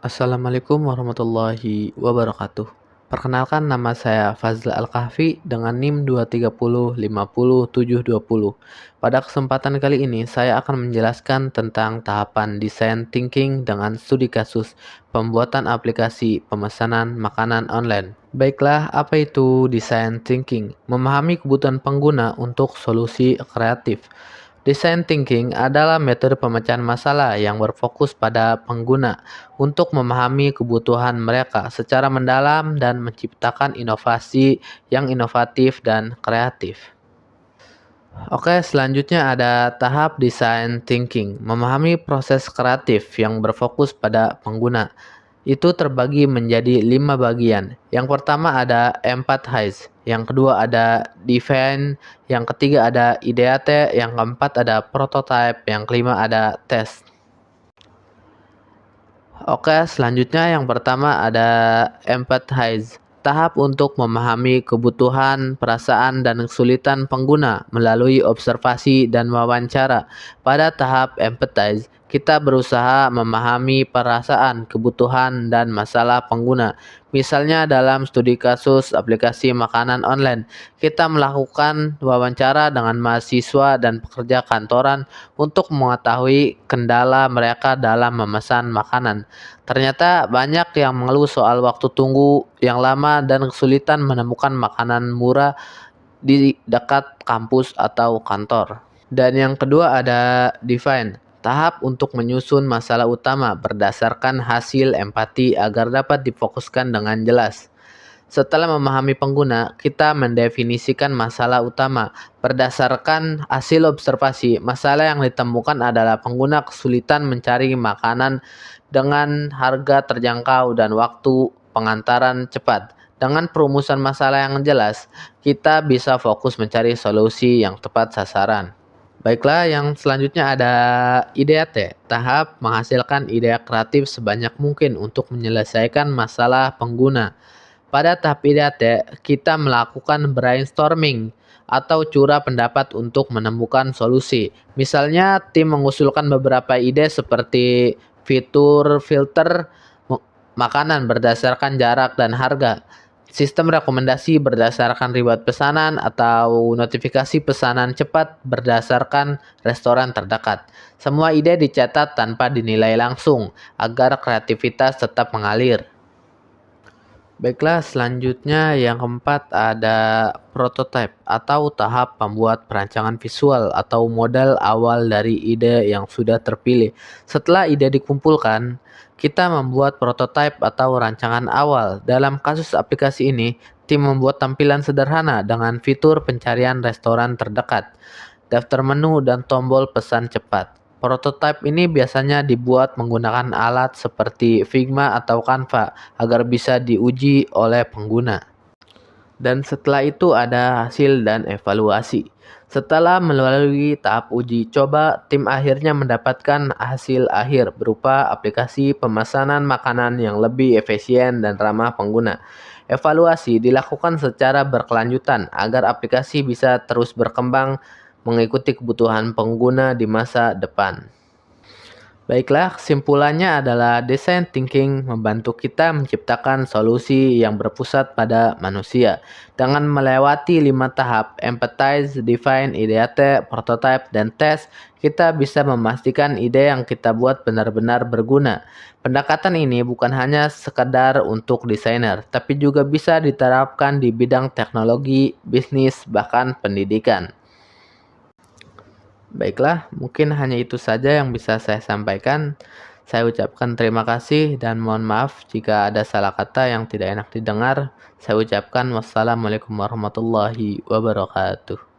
Assalamualaikum warahmatullahi wabarakatuh. Perkenalkan, nama saya Fazla Al-Kahfi dengan NIM 230500720. Pada kesempatan kali ini saya akan menjelaskan tentang tahapan design thinking dengan studi kasus pembuatan aplikasi pemesanan makanan online. Baiklah, apa itu design thinking? Memahami kebutuhan pengguna untuk solusi kreatif. Design thinking adalah metode pemecahan masalah yang berfokus pada pengguna untuk memahami kebutuhan mereka secara mendalam dan menciptakan inovasi yang inovatif dan kreatif. Oke, selanjutnya ada tahap design thinking, memahami proses kreatif yang berfokus pada pengguna. Itu terbagi menjadi 5 bagian. Yang pertama ada empathize, yang kedua ada define, yang ketiga ada ideate, yang keempat ada prototype, yang kelima ada test. Oke, selanjutnya yang pertama ada empathize. Tahap untuk memahami kebutuhan, perasaan, dan kesulitan pengguna melalui observasi dan wawancara. Pada tahap empathize, kita berusaha memahami perasaan, kebutuhan, dan masalah pengguna. Misalnya dalam studi kasus aplikasi makanan online, kita melakukan wawancara dengan mahasiswa dan pekerja kantoran untuk mengetahui kendala mereka dalam memesan makanan. Ternyata banyak yang mengeluh soal waktu tunggu yang lama dan kesulitan menemukan makanan murah di dekat kampus atau kantor. Dan yang kedua ada define, tahap untuk menyusun masalah utama berdasarkan hasil empati agar dapat difokuskan dengan jelas. Setelah memahami pengguna, kita mendefinisikan masalah utama. Berdasarkan hasil observasi, masalah yang ditemukan adalah pengguna kesulitan mencari makanan dengan harga terjangkau dan waktu pengantaran cepat. Dengan perumusan masalah yang jelas, kita bisa fokus mencari solusi yang tepat sasaran. Baiklah, yang selanjutnya ada ideate, tahap menghasilkan ide kreatif sebanyak mungkin untuk menyelesaikan masalah pengguna. Pada tahap ideate, kita melakukan brainstorming atau curah pendapat untuk menemukan solusi. Misalnya, tim mengusulkan beberapa ide seperti fitur filter makanan berdasarkan jarak dan harga, sistem rekomendasi berdasarkan riwayat pesanan, atau notifikasi pesanan cepat berdasarkan restoran terdekat. Semua ide dicatat tanpa dinilai langsung agar kreativitas tetap mengalir. Baiklah, selanjutnya yang keempat ada prototype atau tahap pembuat perancangan visual atau modal awal dari ide yang sudah terpilih. Setelah ide dikumpulkan, kita membuat prototype atau rancangan awal. Dalam kasus aplikasi ini, tim membuat tampilan sederhana dengan fitur pencarian restoran terdekat, daftar menu, dan tombol pesan cepat. Prototipe ini biasanya dibuat menggunakan alat seperti Figma atau Canva agar bisa diuji oleh pengguna. Dan setelah itu ada hasil dan evaluasi. Setelah melalui tahap uji coba, tim akhirnya mendapatkan hasil akhir berupa aplikasi pemesanan makanan yang lebih efisien dan ramah pengguna. Evaluasi dilakukan secara berkelanjutan agar aplikasi bisa terus berkembang mengikuti kebutuhan pengguna di masa depan. Baiklah, kesimpulannya adalah design thinking membantu kita menciptakan solusi yang berpusat pada manusia. Dengan melewati 5 tahap, empathize, define, ideate, prototype, dan test, kita bisa memastikan ide yang kita buat benar-benar berguna. Pendekatan ini bukan hanya sekedar untuk desainer, tapi juga bisa diterapkan di bidang teknologi, bisnis, bahkan pendidikan. Baiklah, mungkin hanya itu saja yang bisa saya sampaikan. Saya ucapkan terima kasih dan mohon maaf jika ada salah kata yang tidak enak didengar. Saya ucapkan wassalamualaikum warahmatullahi wabarakatuh.